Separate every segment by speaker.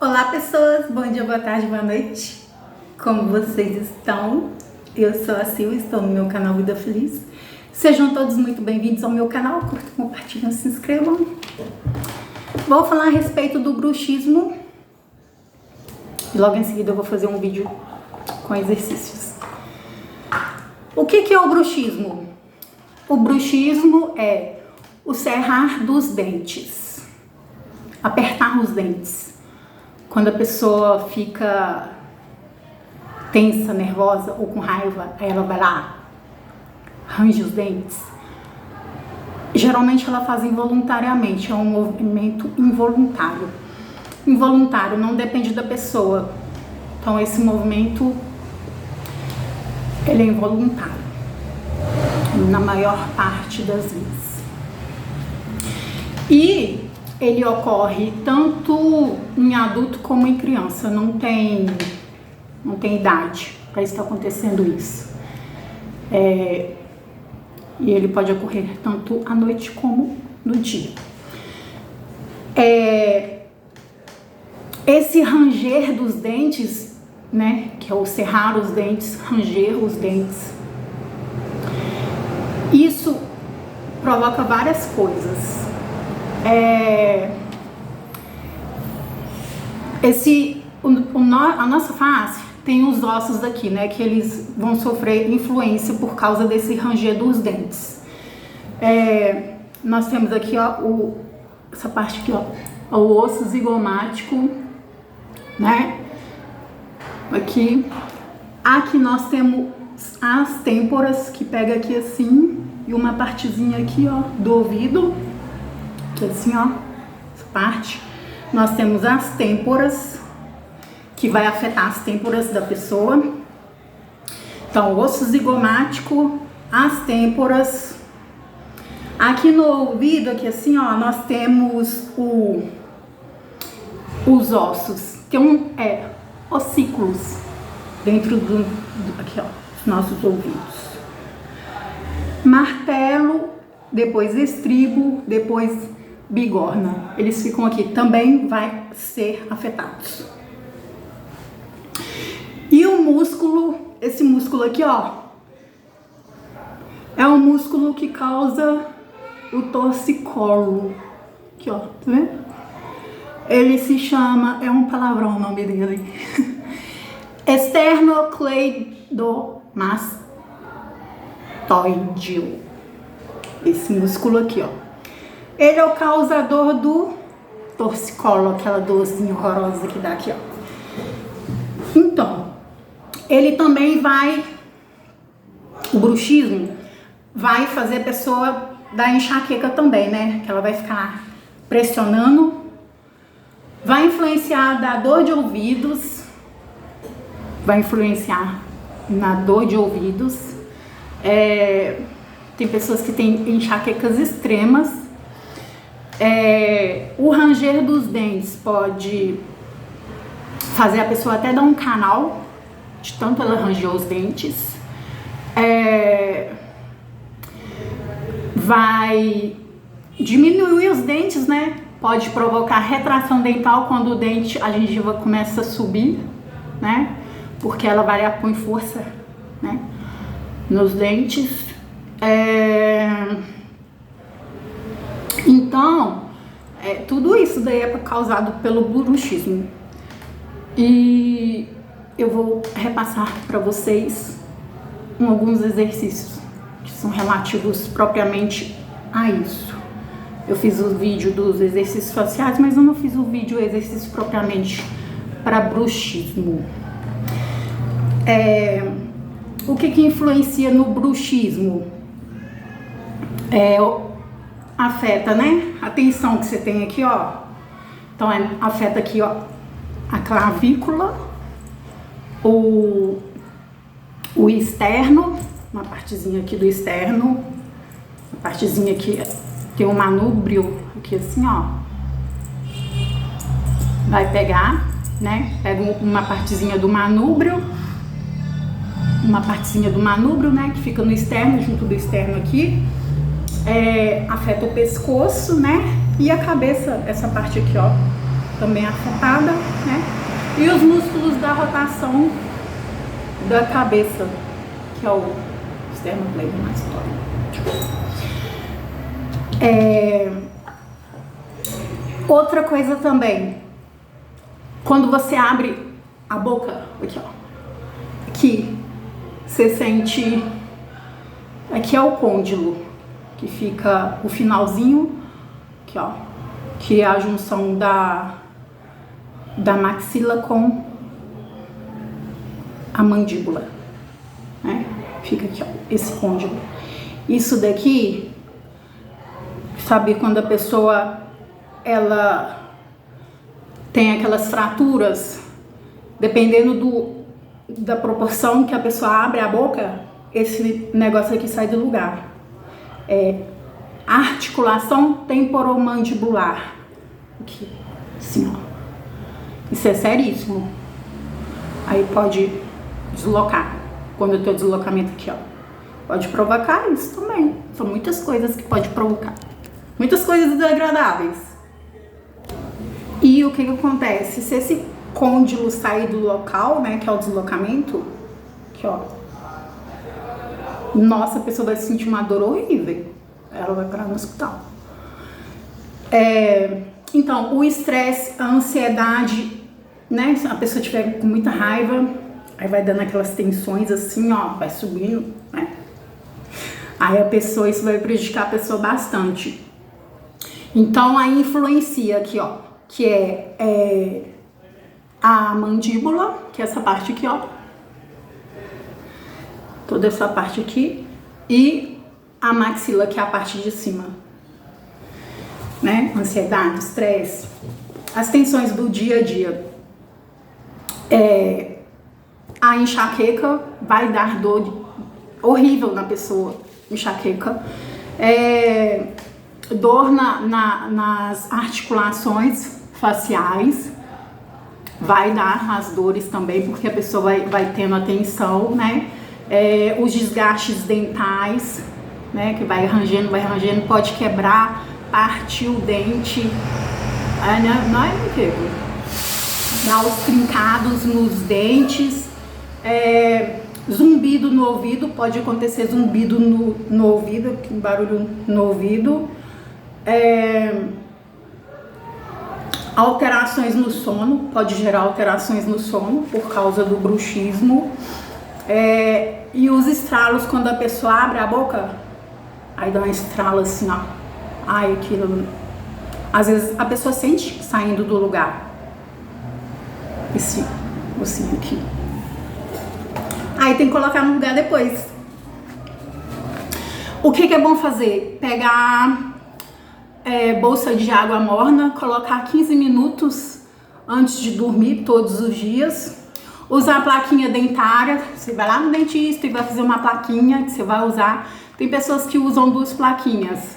Speaker 1: Olá pessoas, bom dia, boa tarde, boa noite. Como vocês estão? Eu sou a Sil, estou no meu canal Vida Feliz. Sejam todos muito bem-vindos ao meu canal, curtam, compartilhem, se inscrevam. Vou falar a respeito do bruxismo e logo em seguida eu vou fazer um vídeo com exercícios. O que é o bruxismo? O bruxismo é o cerrar dos dentes, apertar os dentes. Quando a pessoa fica tensa, nervosa ou com raiva, aí ela vai lá, range os dentes. Geralmente ela faz involuntariamente, é um movimento involuntário. Involuntário, não depende da pessoa. Então esse movimento, ele é involuntário, na maior parte das vezes. E ele ocorre tanto em adulto como em criança, não tem idade para estar acontecendo isso. E ele pode ocorrer tanto à noite como no dia. Esse ranger dos dentes, né, que é o cerrar os dentes, ranger os dentes, isso provoca várias coisas. A nossa face tem os ossos aqui, né, que eles vão sofrer influência por causa desse ranger dos dentes. Nós temos aqui, ó, essa parte aqui, ó, o osso zigomático, né? Aqui nós temos as têmporas, que pega aqui assim, e uma partezinha aqui, ó, do ouvido, que é assim, ó, essa parte. Nós temos as têmporas, que vai afetar as têmporas da pessoa. Então, o osso zigomático, as têmporas. Aqui no ouvido, aqui assim, ó, nós temos os ossos, que ossículos dentro aqui, ó, dos nossos ouvidos. Martelo, depois estribo, depois bigorna. Eles ficam aqui, também vai ser afetados. E o músculo, esse músculo aqui, ó, é um músculo que causa o torcicolo. Aqui, ó, tá vendo? Ele se chama, é um palavrão o nome dele, esternocleidomastoideo. Esse músculo aqui, ó. Ele é o causador do torcicolo, aquela dorzinha horrorosa que dá aqui, ó. Então, ele também o bruxismo vai fazer a pessoa dar enxaqueca também, né? Que ela vai ficar pressionando, vai influenciar da dor de ouvidos, vai influenciar na dor de ouvidos. Tem pessoas que têm enxaquecas extremas. O ranger dos dentes pode fazer a pessoa até dar um canal, de tanto ela ranger os dentes. Vai diminuir os dentes, né? Pode provocar retração dental quando a gengiva começa a subir, né? Porque ela vai põe força, né, nos dentes. Então, tudo isso daí é causado pelo bruxismo. E eu vou repassar para vocês alguns exercícios que são relativos propriamente a isso. Eu fiz o vídeo dos exercícios faciais, mas eu não fiz o vídeo exercício propriamente para bruxismo. O que influencia no bruxismo? Afeta, né? A tensão que você tem aqui, ó. Então, afeta aqui, ó, a clavícula, o externo, uma partezinha aqui do externo, uma partezinha aqui, tem um manúbrio aqui assim, ó. Vai pegar, né? Pega uma partezinha do manúbrio, né? Que fica no externo, junto do externo aqui. Afeta o pescoço, né? E a cabeça, essa parte aqui, ó. também afetada, né? E os músculos da rotação da cabeça, que é o esternocleidomastoide. Outra coisa também, quando você abre a boca, aqui ó, aqui, você sente, aqui é o côndilo, que fica o finalzinho, aqui ó, que é a junção da maxila com a mandíbula, né? Fica aqui ó, esse côndilo. Isso daqui, sabe quando a pessoa, ela tem aquelas fraturas, dependendo da proporção que a pessoa abre a boca, esse negócio aqui sai do lugar. Articulação temporomandibular. Aqui, assim, ó. Isso é seríssimo. Aí pode deslocar. Quando eu tenho deslocamento aqui, ó. Pode provocar isso também. São muitas coisas que pode provocar. Muitas coisas desagradáveis. E o que acontece? Se esse côndilo sair do local, né, que é o deslocamento, aqui, ó. Nossa, a pessoa vai sentir uma dor horrível. Ela vai parar no hospital. Então, o estresse, a ansiedade, né? Se a pessoa tiver com muita raiva, aí vai dando aquelas tensões assim, ó, vai subindo, né? Aí a pessoa, isso vai prejudicar a pessoa bastante. Então, aí influencia aqui, ó, que é a mandíbula, que é essa parte aqui, ó. Toda essa parte aqui. E a maxila, que é a parte de cima, né? Ansiedade, estresse, as tensões do dia a dia. A enxaqueca vai dar dor horrível na pessoa, enxaqueca. Dor nas articulações faciais, vai dar as dores também, porque a pessoa vai tendo a tensão, né? Os desgastes dentais, né, que vai arranjando, pode quebrar, partir o dente, não é brinquedo, dá os trincados nos dentes, zumbido no ouvido, pode acontecer zumbido no ouvido, barulho no ouvido, alterações no sono, pode gerar alterações no sono por causa do bruxismo, e os estralos quando a pessoa abre a boca. Aí dá um estralo assim, ó. Ai, aquilo. Às vezes a pessoa sente saindo do lugar. Esse ossinho aqui. Aí tem que colocar no lugar depois. O que é bom fazer? Pegar bolsa de água morna, colocar 15 minutos antes de dormir todos os dias. Usar a plaquinha dentária. Você vai lá no dentista e vai fazer uma plaquinha que você vai usar. Tem pessoas que usam 2 plaquinhas.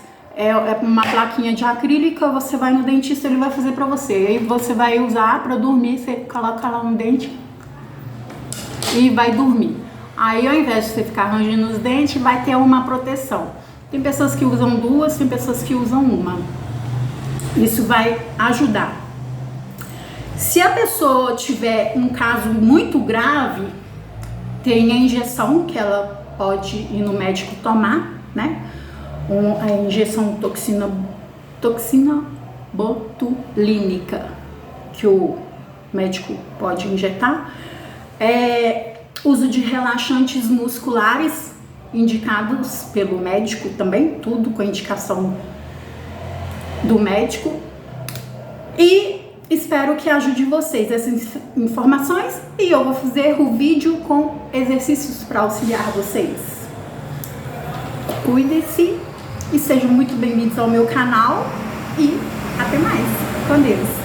Speaker 1: Uma plaquinha de acrílica, você vai no dentista, ele vai fazer pra você. Aí você vai usar pra dormir, você coloca lá no dente e vai dormir. Aí ao invés de você ficar arranjando os dentes, vai ter uma proteção. Tem pessoas que usam 2, tem pessoas que usam 1. Isso vai ajudar. Se a pessoa tiver um caso muito grave, tem a injeção que ela pode ir no médico tomar, né? A injeção toxina botulínica, que o médico pode injetar. Uso de relaxantes musculares, indicados pelo médico também, tudo com a indicação do médico. E espero que ajude vocês essas informações e eu vou fazer o vídeo com exercícios para auxiliar vocês. Cuidem-se e sejam muito bem-vindos ao meu canal e até mais. Com Deus!